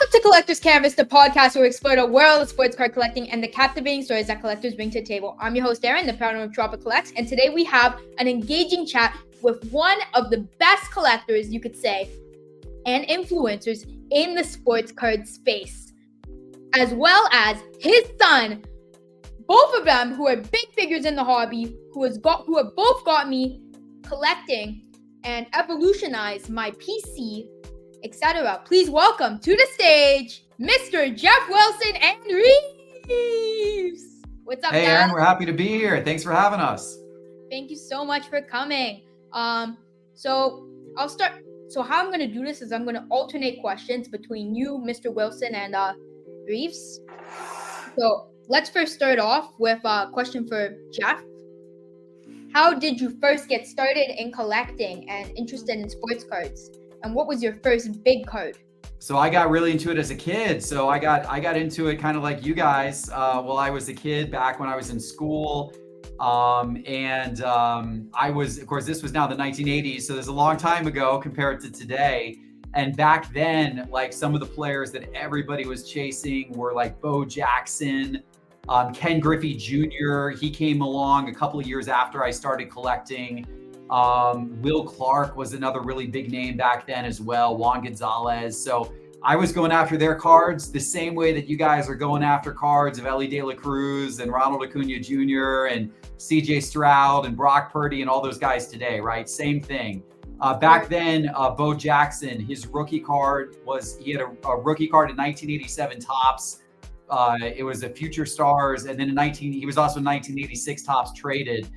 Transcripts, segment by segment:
Welcome to Collector's Canvas, the podcast where we explore the world of sports card collecting and the captivating stories that collectors bring to the table. I'm your host, Aaron, the founder of Tropic Collects, and today we have an engaging chat with one of the best collectors, you could say, and influencers in the sports card space, as well as his son, both of them who are big figures in the hobby, who have both got me collecting and evolutionized my PC, etc. Please welcome to the stage, Mr. Geoff Wilson and Reeves. What's up, Hey, guys? Aaron, we're happy to be here. Thanks for having us. Thank you so much for coming. So I'll start. So how I'm gonna do this is I'm gonna alternate questions between you, Mr. Wilson, and Reeves. So let's first start off with a question for Geoff. How did you first get started in collecting and interested in sports cards? And what was your first big card? So I got really into it as a kid. So I got into it kind of like you guys while I was a kid back when I was in school. I was, of course, this was now the 1980s. So there's a long time ago compared to today. And back then, like some of the players that everybody was chasing were like Bo Jackson, Ken Griffey Jr. He came along a couple of years after I started collecting. Will Clark was another really big name back then as well, Juan Gonzalez. So I was going after their cards the same way that you guys are going after cards of Ellie De La Cruz and Ronald Acuna Jr. and CJ Stroud and Brock Purdy and all those guys today, right? Same thing. Back then, Bo Jackson, his rookie card he had a rookie card in 1987 Topps. It was a Future Stars. And then he was also 1986 Topps traded.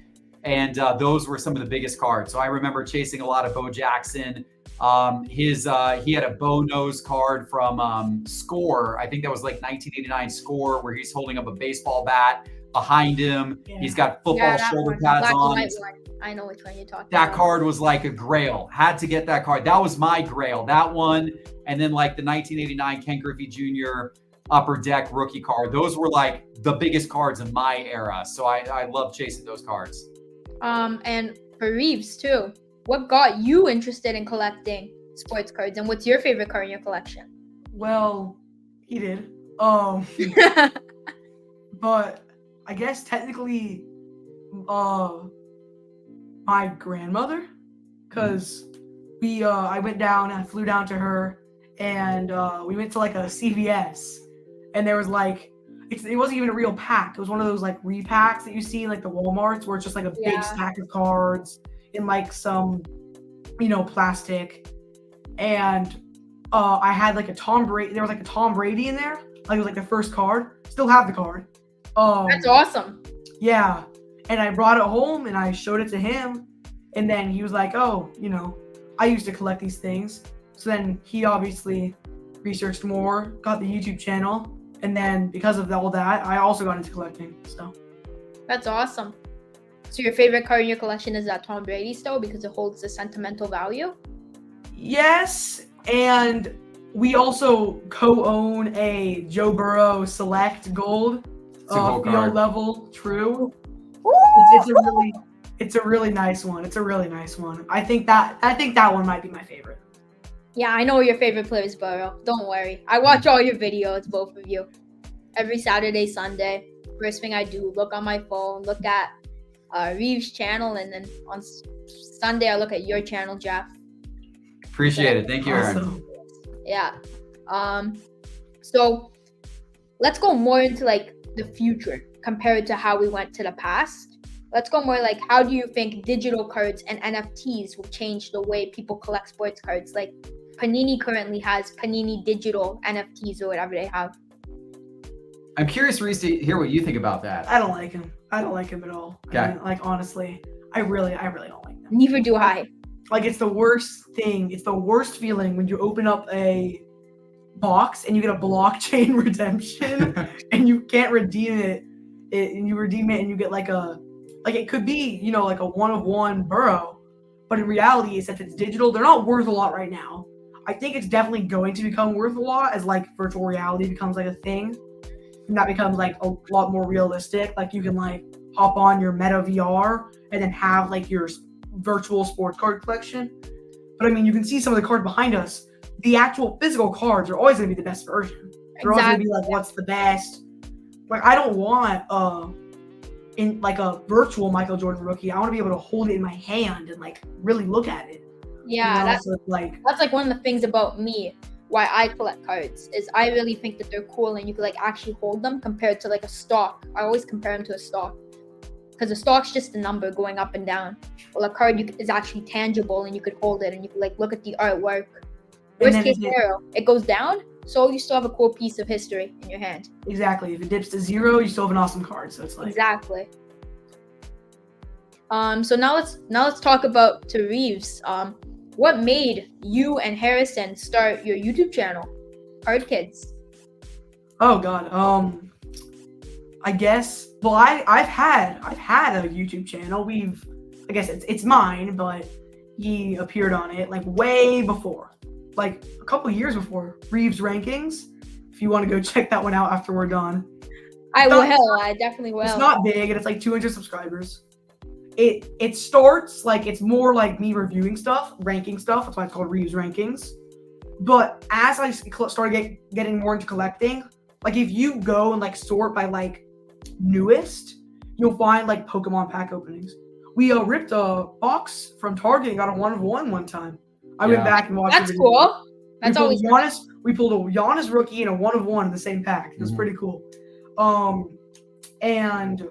And those were some of the biggest cards. So I remember chasing a lot of Bo Jackson. He had a Bo Nose card from Score. I think that was like 1989 Score, where he's holding up a baseball bat behind him. Yeah. He's got football shoulder pads on. I know which one you're talking about. That card was like a grail. Had to get that card. That was my grail. That one, and then like the 1989 Ken Griffey Jr. Upper Deck rookie card. Those were like the biggest cards in my era. So I love chasing those cards. And for Reeves too, what got you interested in collecting sports cards, and what's your favorite card in your collection? Well, he did. But I guess technically, my grandmother, because I flew down to her, and we went to like a CVS, and there was like, it wasn't even a real pack. It was one of those like repacks that you see in like the Walmarts, where it's just like a big stack of cards in like some, plastic. And I had like a Tom Brady. There was like a Tom Brady in there. Like it was like the first card. Still have the card. That's awesome. Yeah. And I brought it home and I showed it to him. And then he was like, oh, I used to collect these things. So then he obviously researched more, got the YouTube channel. And then because of all that, I also got into collecting. So that's awesome. So your favorite card in your collection is that Tom Brady still, because it holds the sentimental value? Yes, and we also co-own a Joe Burrow Select Gold field level True. It's a really nice one. It's a really nice one. I think that one might be my favorite. Yeah, I know your favorite player is Burrow. Don't worry. I watch all your videos, both of you. Every Saturday, Sunday. First thing I do, look on my phone, look at Reeves' channel, and then on Sunday, I look at your channel, Geoff. Appreciate it. Thank you, Aaron. Awesome. Yeah. So let's go more into like the future compared to how we went to the past. Let's go more like, how do you think digital cards and NFTs will change the way people collect sports cards? Like Panini currently has Panini digital NFTs or whatever they have. I'm curious, Reese, to hear what you think about that. I don't like him. I don't like him at all. Okay. I mean, like, honestly, I really don't like them. Neither do I. Like, it's the worst thing. It's the worst feeling when you open up a box and you get a blockchain redemption and you can't redeem it. And you redeem it and you get like it could be, like a one-of-one Burrow, but in reality, since it's digital, they're not worth a lot right now. I think it's definitely going to become worth a lot as like virtual reality becomes like a thing, and that becomes like a lot more realistic. Like you can like hop on your Meta VR and then have like your virtual sports card collection. But I mean, you can see some of the cards behind us. the actual physical cards are always going to be the best version. They're always going to be like, what's the best? Like, I don't want in like a virtual Michael Jordan rookie. I want to be able to hold it in my hand and like really look at it. Yeah, that's like one of the things about me why I collect cards is I really think that they're cool and you could like actually hold them compared to like a stock. I always compare them to a stock because a stock's just a number going up and down. Well, a card is actually tangible and you could hold it and you could like look at the artwork. Worst case scenario, it goes down, so you still have a cool piece of history in your hand. Exactly. If it dips to 0, you still have an awesome card. So it's like exactly. So now let's talk about to Reeves. What made you and Harrison start your YouTube channel, Card Kids? Oh God. I guess. Well, I've had a YouTube channel. I guess it's mine, but he appeared on it like way before, like a couple years before Reeves Rankings. If you want to go check that one out after we're done. I will. I definitely will. It's not big, and it's like 200 subscribers. It starts like it's more like me reviewing stuff, ranking stuff. That's why it's called Reeves Rankings. But as I started getting more into collecting, like if you go and like sort by like newest, you'll find like Pokemon pack openings. We ripped a box from Target and got a 1 of 1 one time. I went back and watched. That's cool. That's always we pulled a Giannis rookie and a 1 of 1 in the same pack. It was pretty cool. And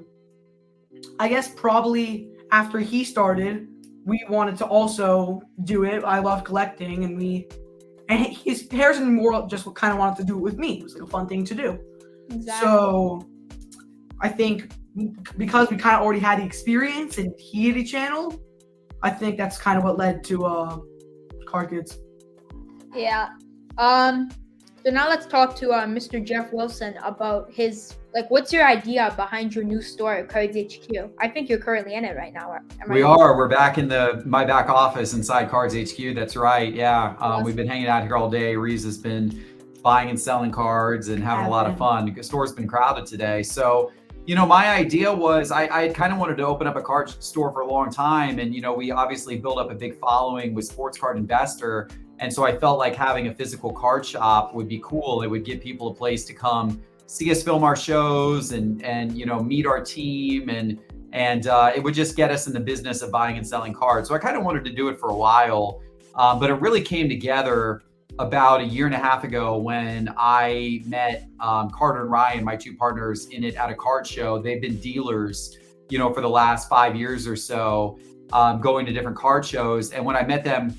I guess probably after he started, we wanted to also do it. I love collecting, and Harrison more just kind of wanted to do it with me. It was like a fun thing to do. Exactly. So I think because we kind of already had the experience and he had a channel, I think that's kind of what led to Card Kids. Yeah. So now let's talk to Mr. Geoff Wilson about his, like, what's your idea behind your new store, Cards HQ? I think you're currently in it right now. We're back in my back office inside Cards HQ. That's right. Yeah. We've been hanging out here all day. Reeves has been buying and selling cards and having a lot of fun. The store's been crowded today. So, my idea was I kind of wanted to open up a card store for a long time. And, we obviously built up a big following with Sports Card Investor. And so I felt like having a physical card shop would be cool. It would give people a place to come see us film our shows and meet our team and it would just get us in the business of buying and selling cards. So I kind of wanted to do it for a while, but it really came together about 1.5 years ago when I met Carter and Ryan, my two partners in it at a card show. They've been dealers, for the last 5 years or so, going to different card shows. And when I met them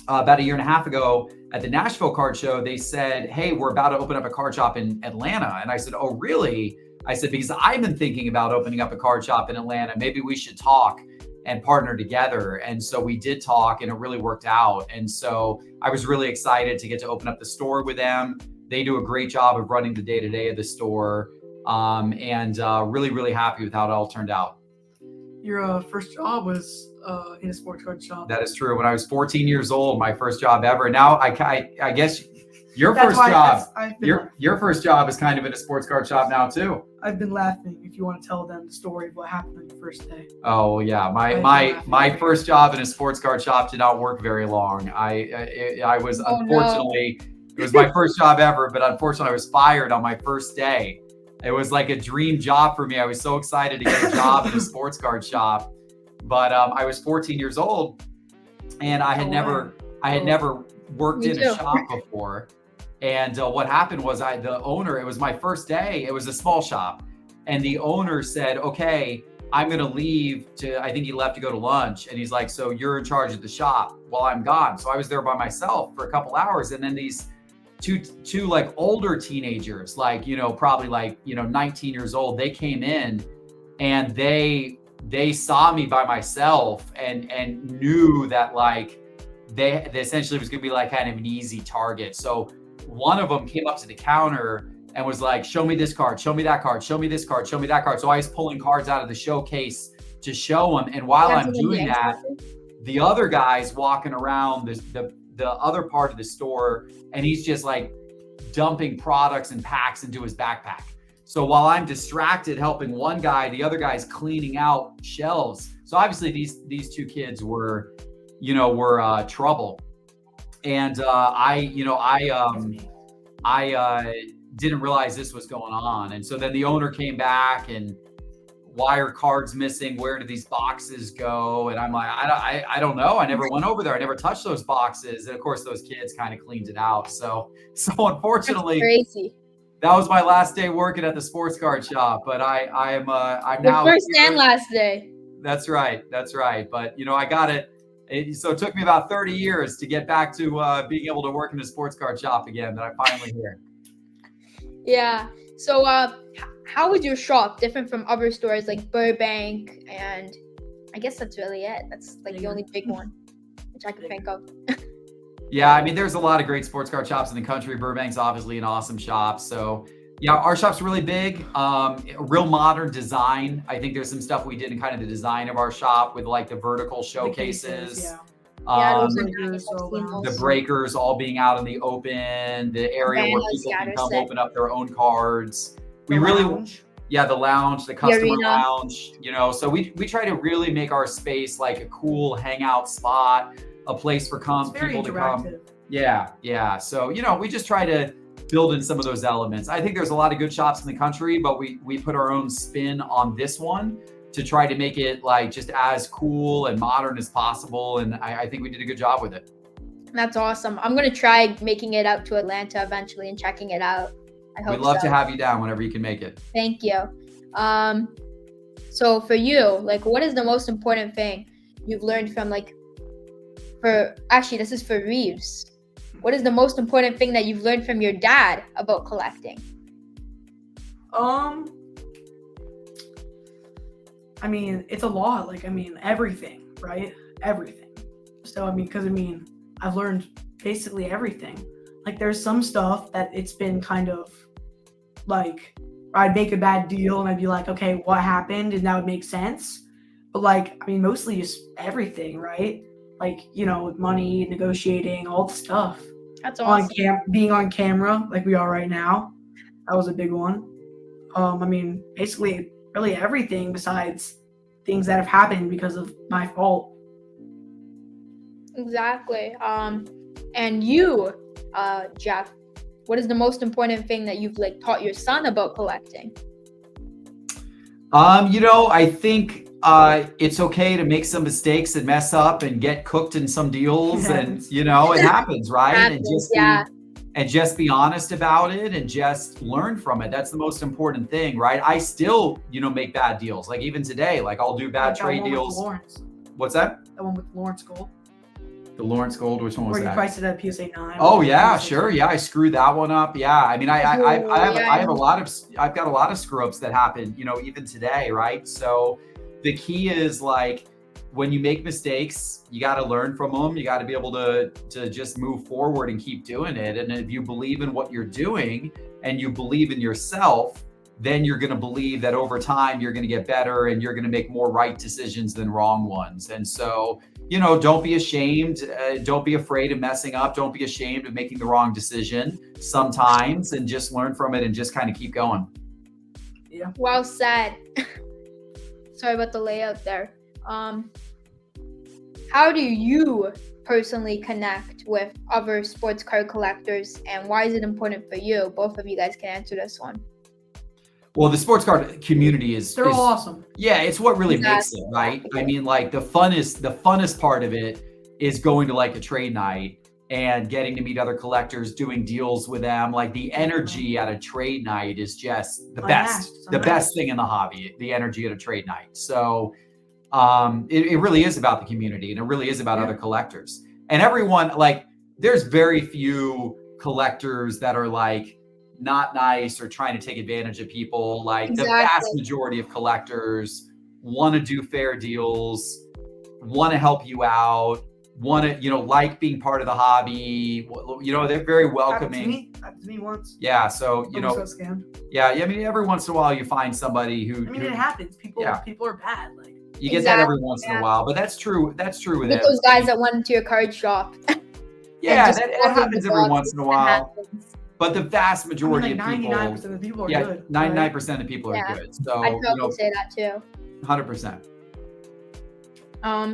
about 1.5 years ago at the Nashville card show, they said, "Hey, we're about to open up a card shop in Atlanta." And I said, "Oh, really?" I said, "Because I've been thinking about opening up a card shop in Atlanta. Maybe we should talk and partner together." And so we did talk and it really worked out. And so I was really excited to get to open up the store with them. They do a great job of running the day-to-day of the store, and really, really happy with how it all turned out. Your first job was in a sports card shop. That is true. When I was 14 years old, my first job ever. Now I guess your first job is kind of in a sports card shop now too. I've been laughing if you want to tell them the story of what happened on your first day. Oh yeah, my first job in a sports card shop did not work very long. I was unfortunately it was my first job ever, but unfortunately I was fired on my first day. It was like a dream job for me. I was so excited to get a job in a sports card shop. But I was 14 years old and I had never worked in a shop before. And what happened was the owner, it was my first day. It was a small shop. And the owner said, "Okay, I'm going to leave I think he left to go to lunch." And he's like, "So you're in charge of the shop while I'm gone." So I was there by myself for a couple hours. And then these two like older teenagers, like, probably like, 19 years old, they came in and they saw me by myself and knew that like they essentially was going to be like kind of an easy target. So one of them came up to the counter and was like, "Show me this card, show me that card, show me this card, show me that card." So I was pulling cards out of the showcase to show them. And while I'm doing that, the other guy's walking around the other part of the store and he's just like dumping products and packs into his backpack. So while I'm distracted helping one guy, the other guy's cleaning out shelves. So obviously these two kids were trouble. And I didn't realize this was going on. And so then the owner came back and why are cards missing? Where do these boxes go? And I'm like, I don't know. I never went over there. I never touched those boxes. And of course, those kids kind of cleaned it out. So unfortunately, That's crazy. that was my last day working at the sports card shop. But I'm Your now first here. and last day. That's right. But I got it. So it took me about 30 years to get back to being able to work in a sports card shop again. That I'm finally here. Yeah. So how is your shop different from other stores like Burbank? And I guess that's really it. That's like the only big one, which I can think of. Yeah, I mean, there's a lot of great sports card shops in the country. Burbank's obviously an awesome shop. So yeah, our shop's really big, real modern design. I think there's some stuff we did in kind of the design of our shop with like the vertical showcases. Those are nice. I've seen The those. breakers all being out in the open, the area where Banners, people can scatter come set. open up their own cards. The lounge. The lounge, the customer arena. lounge, so we try to really make our space like a cool hangout spot, a place for It's very people to come. interactive. Yeah. So, we just try to build in some of those elements. I think there's a lot of good shops in the country, but we put our own spin on this one to try to make it like just as cool and modern as possible. And I think we did a good job with it. That's awesome. I'm going to try making it out to Atlanta eventually and checking it out. I hope We'd love so. to have you down whenever you can make it. Thank you. So for you, like, what is the most important thing you've learned from this is for Reeves. What is the most important thing that you've learned from your dad about collecting? I mean, it's a lot. Everything, right? Everything. So, because I've learned basically everything. Like, there's some stuff that it's been kind of like, I'd make a bad deal and I'd be like, okay, what happened? And that would make sense. But mostly just everything, right? Money, negotiating, all the stuff. That's awesome. Being on camera like we are right now. That was a big one. Basically really everything besides things that have happened because of my fault. Exactly. And you, Geoff, what is the most important thing that you've taught your son about collecting? I think it's okay to make some mistakes and mess up and get cooked in some deals, and it happens, right? And just be honest about it and just learn from it. That's the most important thing, right? I still, make bad deals. Like even today, I'll do bad trade deals. What's that? The one with Lawrence Gold. The Lawrence Gold, which one was Where you that? priced it at PSA 9. Oh yeah, sure. Yeah, I screwed that one up. Yeah, I mean, I've got a lot of screw ups that happen, even today, right? So the key is when you make mistakes, you got to learn from them. You got to be able to just move forward and keep doing it. And if you believe in what you're doing and you believe in yourself, then you're going to believe that over time you're going to get better and you're going to make more right decisions than wrong ones. And so, don't be ashamed. Don't be afraid of messing up. Don't be ashamed of making the wrong decision sometimes, and just learn from it and just kind of keep going. Yeah. Well said. Sorry about the layout there. How do you personally connect with other sports card collectors, and why is it important for you? Both of you guys can answer this one. Well, the sports card community they're all awesome. Yeah, it's what really makes it, right? I mean, the funnest part of it is going to a trade night and getting to meet other collectors, doing deals with them. The energy at a trade night is just the best thing in the hobby, the energy at a trade night. So it really is about the community, and it really is about other collectors. And everyone, there's very few collectors that are not nice or trying to take advantage of people. The vast majority of collectors want to do fair deals, want to help you out, want to being part of the hobby. They're very welcoming. Happened to me once. Yeah, so Almost got scammed. yeah, I mean, every once in a while you find somebody who it happens. People are bad. You get that every once in a while, but that's true with With those guys that went into your card shop. Yeah, it happens every once in a while. But the vast majority of 99% of the people are good. 99% of people are good. So I'd probably say that too. 100%.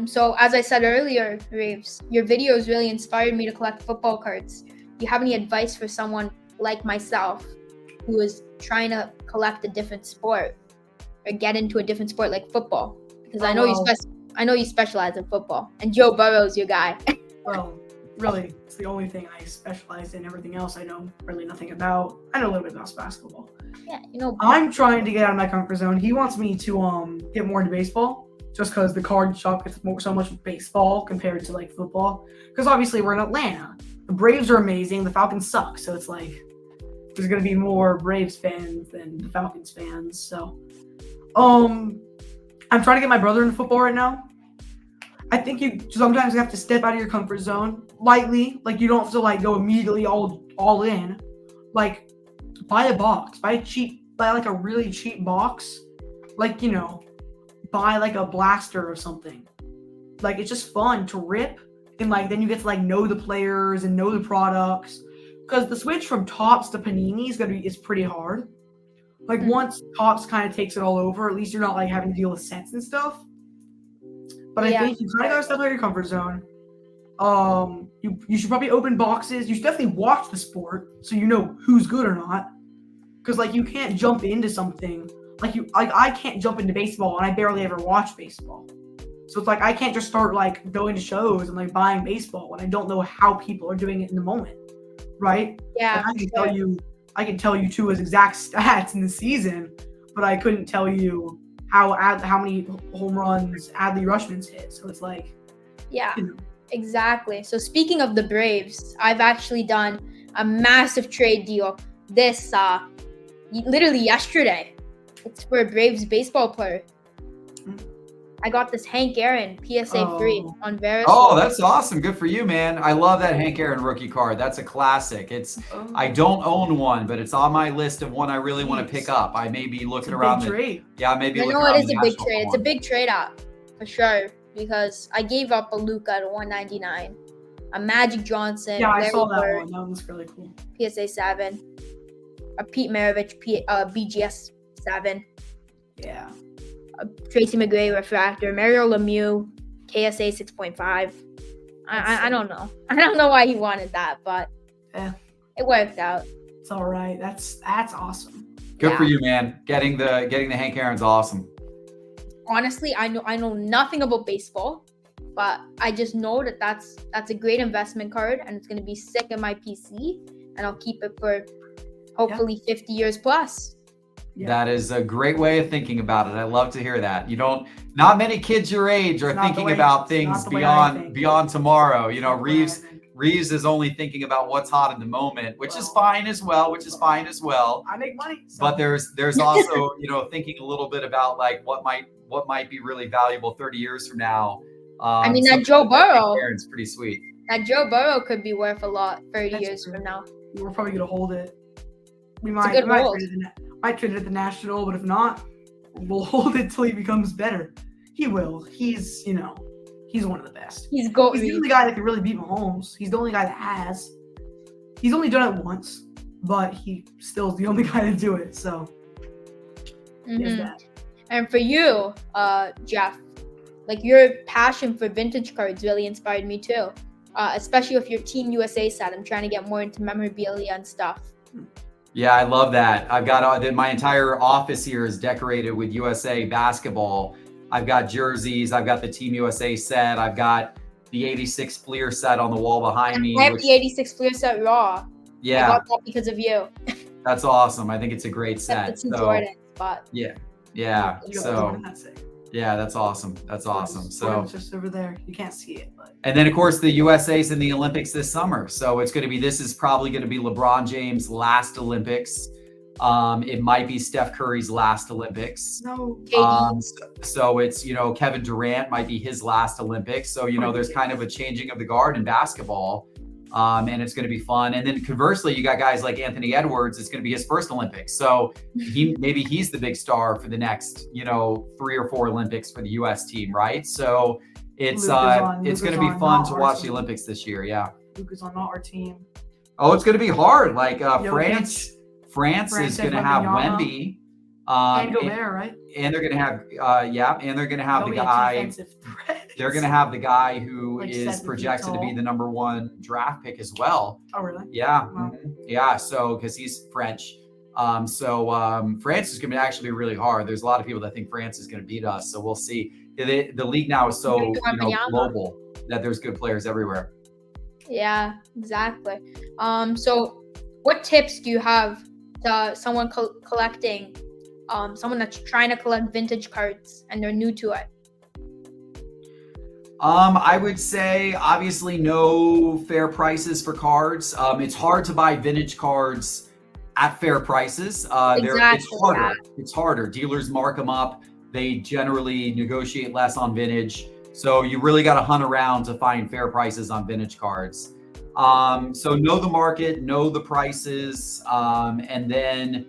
So as I said earlier, Reeves, your videos really inspired me to collect football cards. Do you have any advice for someone like myself who is trying to collect a different sport or get into a different sport like football? Because I know you specialize in football, and Joe Burrow's your guy. Well, really, it's the only thing I specialize in. Everything else I know really nothing about. I know a little bit about basketball. Yeah, I'm trying to get out of my comfort zone. He wants me to get more into baseball, just because the card shop gets so much baseball compared to like football. Because obviously we're in Atlanta. The Braves are amazing. The Falcons suck. So it's like there's gonna be more Braves fans than the Falcons fans. So, I'm trying to get my brother into football right now. I think you sometimes have to step out of your comfort zone lightly. Like you don't have to like go immediately all in. Like buy a box, buy like a really cheap box. Like, buy like a blaster or something. Like it's just fun to rip, and like then you get to like know the players and know the products. Because the switch from Topps to Panini is pretty hard. Like once Topps kind of takes it all over, at least you're not like having to deal with sets and stuff. But I think you kind of gotta step out of your comfort zone. You should probably open boxes. You should definitely watch the sport so you know who's good or not. Because like you can't jump into something like I can't jump into baseball, and I barely ever watch baseball. So it's like I can't just start like going to shows and like buying baseball when I don't know how people are doing it in the moment, right? Yeah, like, I can tell you too his exact stats in the season, but I couldn't tell you how many home runs Adley Rutschman's hit. So it's like, yeah, exactly. So speaking of the Braves, I've actually done a massive trade deal this literally yesterday. It's for a Braves baseball player. I got this Hank Aaron PSA 3 on Veris. Oh, that's awesome. Good for you, man. I love that Hank Aaron rookie card. That's a classic. I don't own one, but it's on my list of one I really want to pick up. I may be looking around. Trade. Yeah, maybe. I know it is a big trade. It's a big trade up for sure, because I gave up a Luka at 199, a Magic Johnson. Yeah, I saw that one. That one's really cool. PSA 7, a Pete Maravich BGS 7. Yeah. Tracy McGrady refractor, Mario Lemieux KSA 6.5. I don't know. I don't know why he wanted that, but it worked out. It's all right. That's awesome. Good for you, man. Getting the Hank Aaron's awesome. Honestly, I know nothing about baseball, but I just know that's a great investment card, and it's gonna be sick in my PC, and I'll keep it for hopefully 50 years plus. Yeah. That is a great way of thinking about it. I love to hear that. Not many kids your age are thinking about things beyond tomorrow. Reeves is only thinking about what's hot in the moment, which is fine as well. I make money. So. But there's also, thinking a little bit about like what might be really valuable 30 years from now. That Joe Burrow. It's pretty sweet. That Joe Burrow could be worth a lot 30 years from now. We're probably gonna hold it. We might trade it at the National, but if not, we'll hold it till he becomes better. He will. He's one of the best. He's the only guy that can really beat Mahomes. He's the only guy that has. He's only done it once, but he still is the only guy to do it. So, there's that. And for you, Geoff, like your passion for vintage cards really inspired me too. Especially with your Team USA set. I'm trying to get more into memorabilia and stuff. Yeah, I love that. I've got my entire office here is decorated with USA basketball. I've got jerseys. I've got the Team USA set. I've got the 86 Fleer set on the wall behind me. I have the 86 Fleer set raw. Yeah. I got that because of you. That's awesome. I think it's a great set. Jordan spot. Yeah. So, yeah, that's awesome. So just over there. You can't see it. And then, of course, the USA's in the Olympics this summer. So this is probably going to be LeBron James' last Olympics. It might be Steph Curry's last Olympics. No. So it's, Kevin Durant might be his last Olympics. So, there's kind of a changing of the guard in basketball. And it's going to be fun. And then conversely, you got guys like Anthony Edwards. It's going to be his first Olympics. So maybe he's the big star for the next, 3 or 4 Olympics for the US team, right? So it's going to be fun to watch the Olympics this year. Yeah. Luka's on our team. Oh, it's going to be hard. Like France is going to have Wemby. And Gobert, right? And they're going to have, and they're going to have the guy. they're going to have the guy who Like is 7 feet projected to be tall. the #1 draft pick as well. Oh, really? Yeah. Wow. Yeah. So, because he's French. France is going to actually be really hard. There's a lot of people that think France is going to beat us. So we'll see. The league now is so global that there's good players everywhere. Yeah, exactly. So what tips do you have to someone collecting, someone that's trying to collect vintage cards and they're new to it? I would say obviously no fair prices for cards. It's hard to buy vintage cards at fair prices. It's harder. Dealers mark them up. They generally negotiate less on vintage. So you really got to hunt around to find fair prices on vintage cards. So know the market, know the prices. And then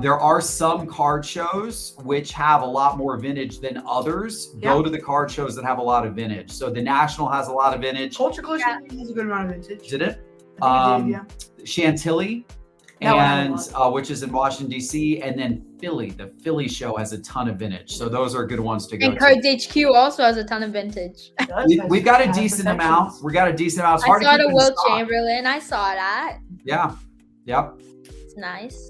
there are some card shows which have a lot more vintage than others. Yeah. Go to the card shows that have a lot of vintage. So the National has a lot of vintage. Culture Collection has a good amount of vintage. Did it? I think it did, yeah. Chantilly, and which is in Washington, D.C., and then Philly. The Philly show has a ton of vintage. So those are good ones to go and Cards HQ also has a ton of vintage. We've got a decent amount. We got a decent amount. It's hard I saw to keep the Will stock. Chamberlain. I saw that. Yeah. Yep. It's nice.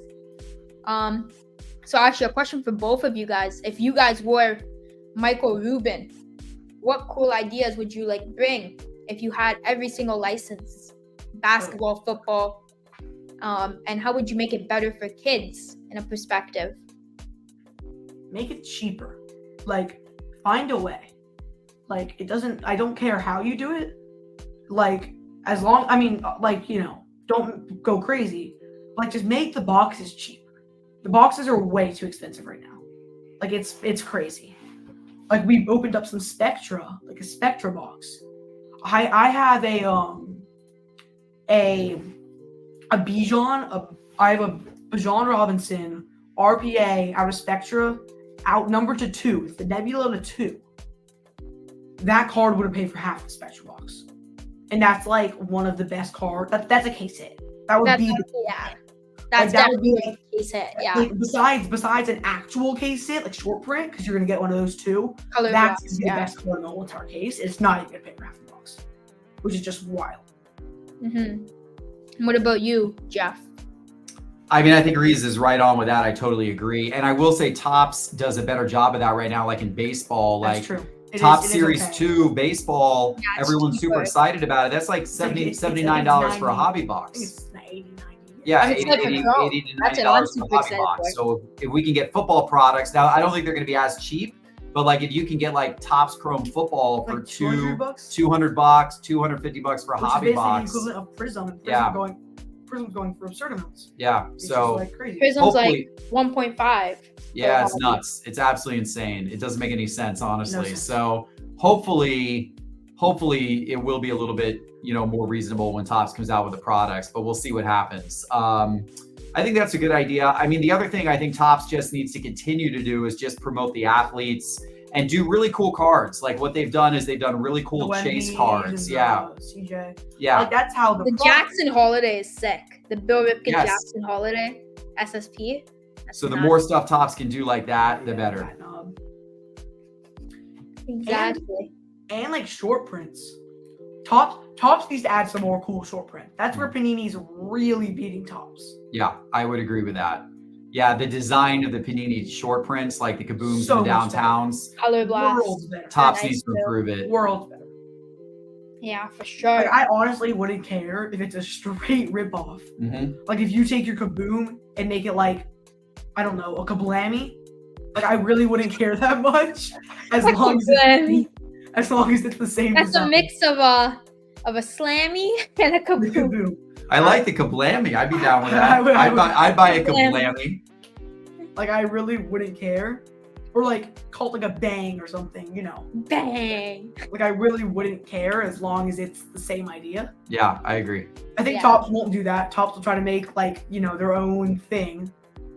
So actually a question for both of you guys. If you guys were Michael Rubin, what cool ideas would you like bring if you had every single license? Basketball, football, and how would you make it better for kids in a perspective? Make it cheaper. Like, find a way. Like, I don't care how you do it. Like, don't go crazy. Like, just make the boxes cheaper. The boxes are way too expensive right now. Like, it's crazy. Like, we've opened up some Spectra, like a Spectra box. I have a Bijan, I have a Bijan Robinson RPA out of Spectra, outnumbered to 2. It's the Nebula to 2. That card would have paid for half the Spectra box, and that's like one of the best cards. That's a case hit. That's definitely a case hit. Yeah. Like, besides an actual case hit, like short print, because you're gonna get one of those too. Color that's blocks, the best card in the whole entire case. It's not even gonna pay for half the box, which is just wild. What about you, Geoff? I mean, I think Reeves is right on with that. I totally agree. And I will say Topps does a better job of that right now, like in baseball. That's like true. Topps Series 2 baseball, everyone's cheaper. super excited about it. That's like $79 for a hobby box. It's 80, 90. Yeah, It's $80 like to that's $90 for a hobby box. So if we can get football products, now I don't think they're going to be as cheap, but like if you can get like Topps Chrome football for like $200, $200, $250 for a hobby box. The equivalent of Prism. And Prism's going for absurd amounts. Yeah, It's so just like crazy. Prism's like 1.5. Yeah, it's nuts. It's absolutely insane. It doesn't make any sense, honestly. No sense. So hopefully it will be a little bit, more reasonable when Topps comes out with the products, but we'll see what happens. I think that's a good idea. I mean, the other thing I think Topps just needs to continue to do is just promote the athletes and do really cool cards. Like what they've done is they've done really cool chase cards. Yeah. CJ. Yeah. Like that's how The Jackson Holiday is sick. The Bill Ripken Jackson Holiday SSP. So the more stuff Topps can do like that, the better. Exactly. And like short prints. Topps needs to add some more cool short print. That's where Panini's really beating Topps. Yeah, I would agree with that. Yeah, the design of the Panini short prints, like the kabooms So and the downtowns, Color blast. Topps needs to improve it. Worlds better. Yeah, for sure. Like, I honestly wouldn't care if it's a straight ripoff. Like if you take your kaboom and make it like, I don't know, a kablami. Like I really wouldn't care that much as long as it's the same. That's design. a mix of a slammy and a kaboom. I like the kablami. I'd be down with that. I'd buy a kablami. Like I really wouldn't care. Or like call it like a bang or something, Bang. Like I really wouldn't care as long as it's the same idea. Yeah, I agree. I think Topps won't do that. Topps will try to make like, their own thing.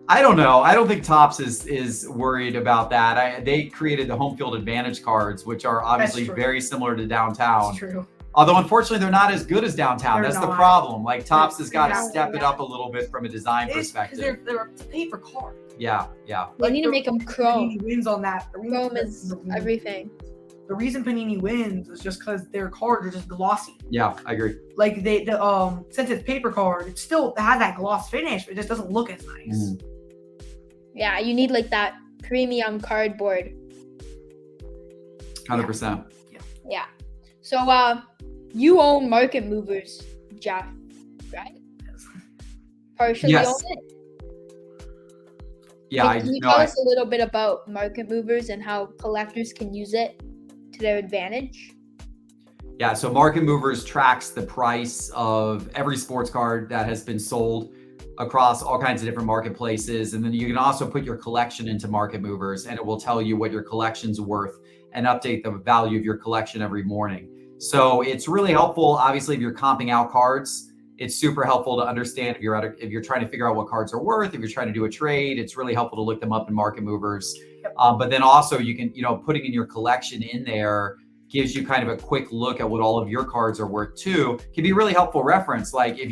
I don't know. I don't think Topps is worried about that. They created the home field advantage cards, which are obviously very similar to downtown. That's true. Although unfortunately they're not as good as downtown. That's the problem. Like Topps has got to step it up a little bit from a design perspective. Because they're a paper card. Yeah. They need to make them chrome. Wins on that. Chrome is everything. the reason Panini wins is just because their cards are just glossy. Yeah, I agree. Like since it's paper card, it still has that gloss finish, but it just doesn't look as nice. Yeah, you need like that premium cardboard. 100%. Yeah. So you own Market Movers, Geoff, right? Partially Yes. own it. Yeah, Can you tell us a little bit about Market Movers and how collectors can use it to their advantage? Yeah, so Market Movers tracks the price of every sports card that has been sold across all kinds of different marketplaces. And then you can also put your collection into Market Movers, and it will tell you what your collection's worth and update the value of your collection every morning. So it's really helpful. Obviously, if you're comping out cards, it's super helpful to understand if you're trying to figure out what cards are worth, if you're trying to do a trade, it's really helpful to look them up in Market Movers. But then also you can, putting in your collection in there gives you kind of a quick look at what all of your cards are worth too. Can be really helpful reference. Like if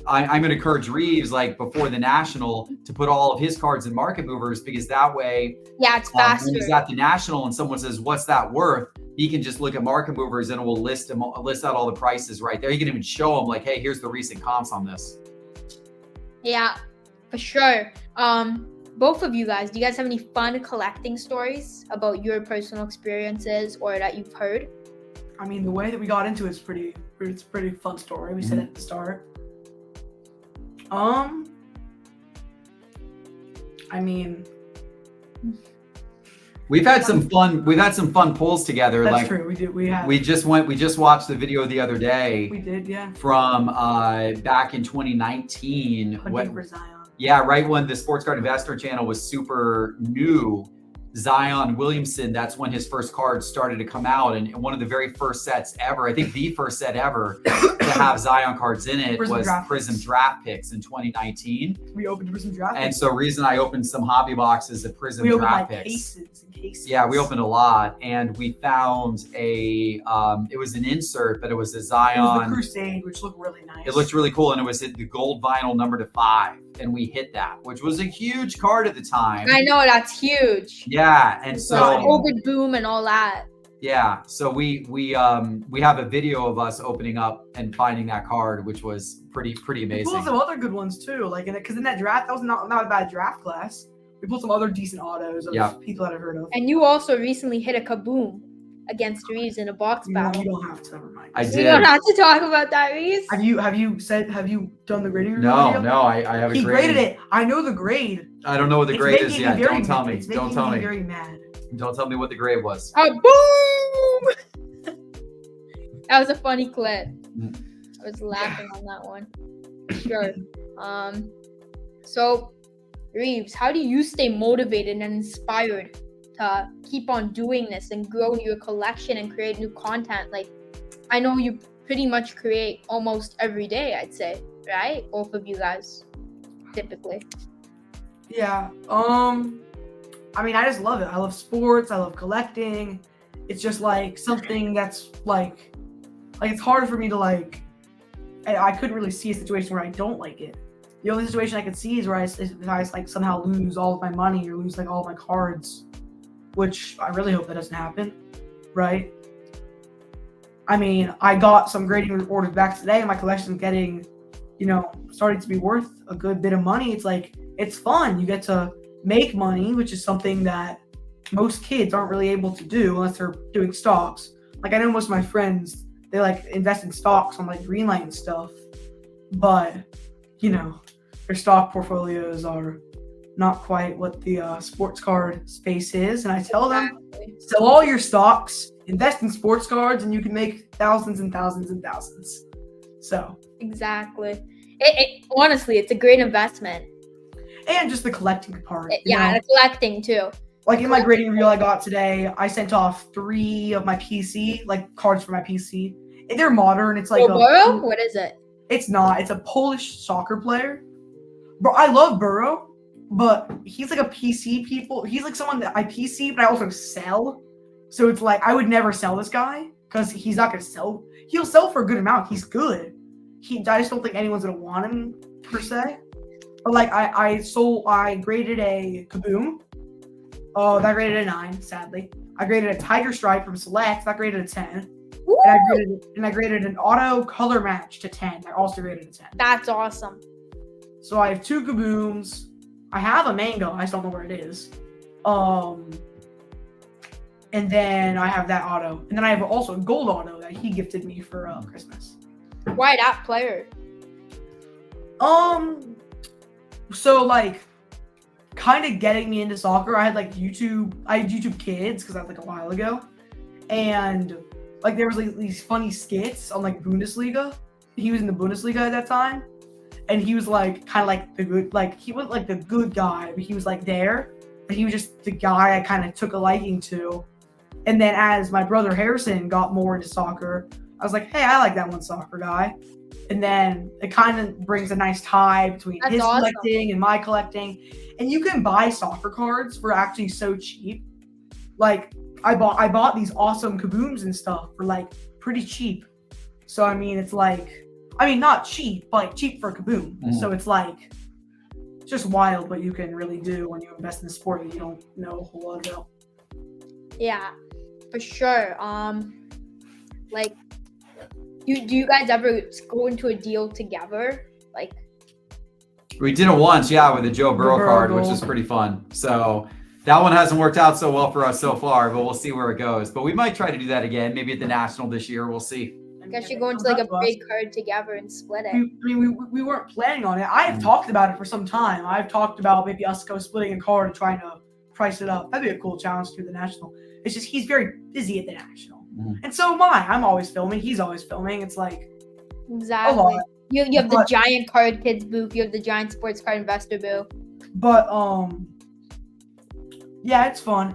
I'm going to encourage Reeves, like before the National, to put all of his cards in Market Movers, because that way, it's faster. When he's at the National and someone says, "What's that worth?" he can just look at Market Movers and it will list out all the prices right there. You can even show them like, "Hey, here's the recent comps on this." Yeah, for sure. Both of you guys, do you guys have any fun collecting stories about your personal experiences or that you've heard? I mean, the way that we got into it's a pretty fun story. We said at the start. I mean, we've had some fun pulls together. That's like true. We just watched the video the other day. We did, yeah. From back in 2019. Hunting for Zion. Yeah, right when the Sports Card Investor channel was super new. Zion Williamson, that's when his first cards started to come out, and one of the very first sets ever, I think the first set ever to have Zion cards in it was Prism Draft Picks in 2019. We opened Prism Draft Picks. And so reason I opened some hobby boxes of Prism Draft Picks. Cases and cases. Yeah, we opened a lot, and we found it was an insert, but it was a Zion. It was the Crusade, which looked really nice. It looked really cool, and it was the gold vinyl number 5, and we hit that, which was a huge card at the time. I know, that's huge. Yeah, and so COVID boom and all that. Yeah, so we have a video of us opening up and finding that card, which was pretty amazing. We pulled some other good ones too, like because in that draft, that was not a bad draft class. We pulled some other decent autos of people that I've heard of. And you also recently hit a kaboom against Reeves in a box battle. You don't have to, never mind. I did. You don't have to talk about that, Reeves. Have you done the grading review? No, I have a grade. He graded it. I know the grade. I don't know what the grade is yet. Don't tell me. Don't tell me. Very mad. Don't tell me what the grade was. Kaboom! That was a funny clip. I was laughing on that one. Sure. So, Reeves, how do you stay motivated and inspired to keep on doing this and grow your collection and create new content? Like, I know you pretty much create almost every day, I'd say, right? Both of you guys, typically. Yeah. I mean, I just love it. I love sports. I love collecting. It's just like something that's like it's hard for me to like. I couldn't really see a situation where I don't like it. The only situation I could see is where I like somehow lose all of my money or lose like all of my cards, which I really hope that doesn't happen, right? I mean, I got some grading orders back today, and my collection's getting, starting to be worth a good bit of money. It's like it's fun. You get to make money, which is something that most kids aren't really able to do unless they're doing stocks. Like I know most of my friends, they like invest in stocks on like Greenlight and stuff, but their stock portfolios are not quite what the sports card space is. And I tell them, sell all your stocks, invest in sports cards, and you can make thousands and thousands and thousands. So exactly. Honestly, it's a great investment. And just the collecting part. The collecting too. Like in my grading reel I got today, I sent off 3 of my PC, like cards for my PC. And they're modern. It's like Burrow? What is it? It's not. It's a Polish soccer player. But I love Burrow, but he's like a PC people. He's like someone that I PC, but I also sell. So it's like I would never sell this guy because he's not gonna sell. He'll sell for a good amount. He's good. I just don't think anyone's gonna want him per se. But like I graded a Kaboom. Oh, that rated a 9, sadly. I graded a Tiger Stripe from Select. That graded a 10. Woo! And I graded an auto color match to 10. I also graded a 10. That's awesome. So I have 2 Kabooms. I have a mango. I just don't know where it is. And then I have that auto. And then I have also a gold auto that he gifted me for Christmas. Why that player? So like, kind of getting me into soccer. I had YouTube Kids because that was like a while ago, and like there was like these funny skits on like Bundesliga. He was in the Bundesliga at that time, and he was like kind of like the good, like he wasn't like the good guy, but he was like there, but he was just the guy I kind of took a liking to. And then as my brother Harrison got more into soccer, I was like, hey, I like that one soccer guy. And then it kind of brings a nice tie between his collecting and my collecting. And you can buy soccer cards for actually so cheap. Like I bought these awesome Kabooms and stuff for like pretty cheap. So I mean, it's like, I mean, not cheap, but like cheap for a Kaboom. Mm-hmm. So it's like, it's just wild what you can really do when you invest in a sport that you don't know a whole lot about. Yeah, for sure. Like, do you guys ever go into a deal together? Like, we did it once, yeah, with the Joe Burrow card, which was pretty fun. So that one hasn't worked out so well for us so far, but we'll see where it goes. But we might try to do that again, maybe at the National this year. We'll see. I guess you go into like a big card together and split it. We weren't planning on it. I have talked about it for some time. I've talked about maybe us splitting a card and trying to price it up. That'd be a cool challenge to the National. It's just he's very busy at the National. And so am I. I'm always filming. He's always filming. It's like exactly. A lot. You have the giant card kids booth. You have the giant sports card investor booth. But yeah, it's fun.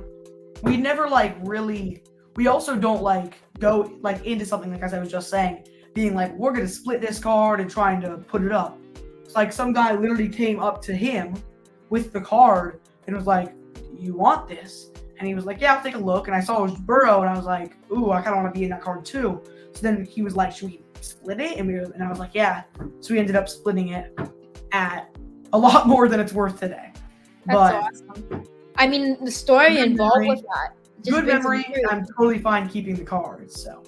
We never like really. We also don't like go like into something like as I was just saying, being like we're gonna split this card and trying to put it up. It's like some guy literally came up to him with the card and was like, "You want this?" And he was like, "Yeah, I'll take a look." And I saw it was Burrow, and I was like, "Ooh, I kind of want to be in that card too." So then he was like, "Should we split it?" And I was like, "Yeah." So we ended up splitting it at a lot more than it's worth today. That's awesome. I mean, the story involved with that. Good memory. I'm totally fine keeping the cards. So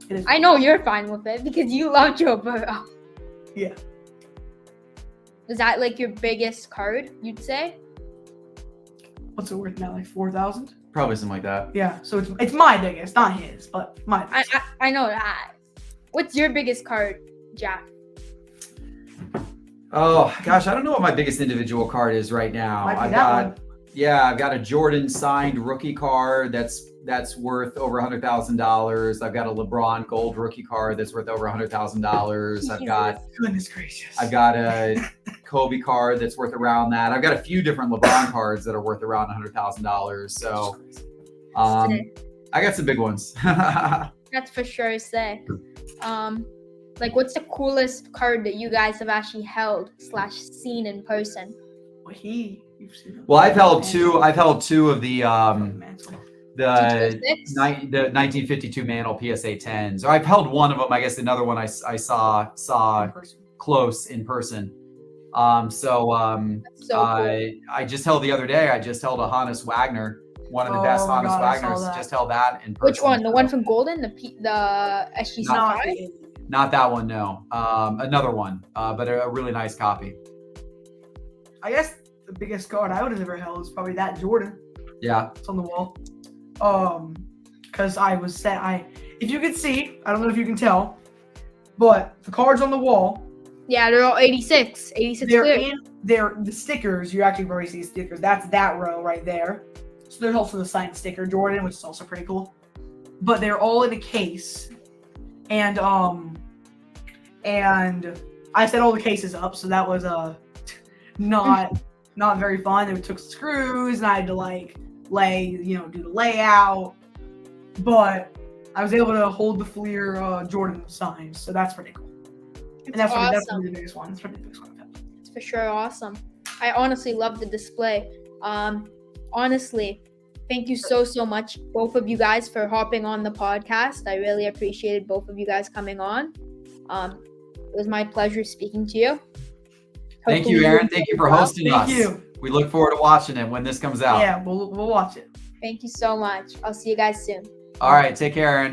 it is. I know you're fine with it because you love Joe Burrow. Yeah. Is that like your biggest card? You'd say? What's it worth now? Like 4,000? Probably something like that. Yeah. So it's my biggest, not his, but my biggest. I know that. What's your biggest card, Jack? Oh gosh, I don't know what my biggest individual card is right now. I've got a Jordan signed rookie card that's worth over $100,000. I've got a LeBron gold rookie card that's worth over $100,000. I've got goodness gracious. I've got a Kobe card that's worth around that. I've got a few different LeBron cards that are worth around $100,000. So I got some big ones. That's for sure. Say, like, what's the coolest card that you guys have actually held / seen in person? Well, I've held two of the 1952 Mantle PSA 10s. Or I've held one of them. I guess another one I saw close in person. So cool. I just held the other day. I just held a Hannes Wagner, one of the best Hannes Wagners. Just held that in person. Which one? The one from Golden? The SGC? Not that one. No. Another one. But a really nice copy. I guess the biggest card I would have ever held is probably that Jordan. Yeah. It's on the wall. Because I was set. If you can see, I don't know if you can tell, but the cards on the wall. Yeah, they're all 86. 86 They're the stickers. You actually already see stickers. That's that row right there. So there's also the signed sticker Jordan, which is also pretty cool. But they're all in a case. And I set all the cases up, so that was not very fun. They took screws and I had to like do the layout. But I was able to hold the Fleer Jordan signs, so that's pretty cool. And that's awesome. The biggest one. That's probably the biggest one. It's for sure awesome. I honestly love the display. Honestly, thank you so much, both of you guys, for hopping on the podcast. I really appreciated both of you guys coming on. It was my pleasure speaking to you. Thank you, Aaron. Thank you for hosting us. Thank you. We look forward to watching it when this comes out. Yeah, we'll watch it. Thank you so much. I'll see you guys soon. All right, take care, Aaron.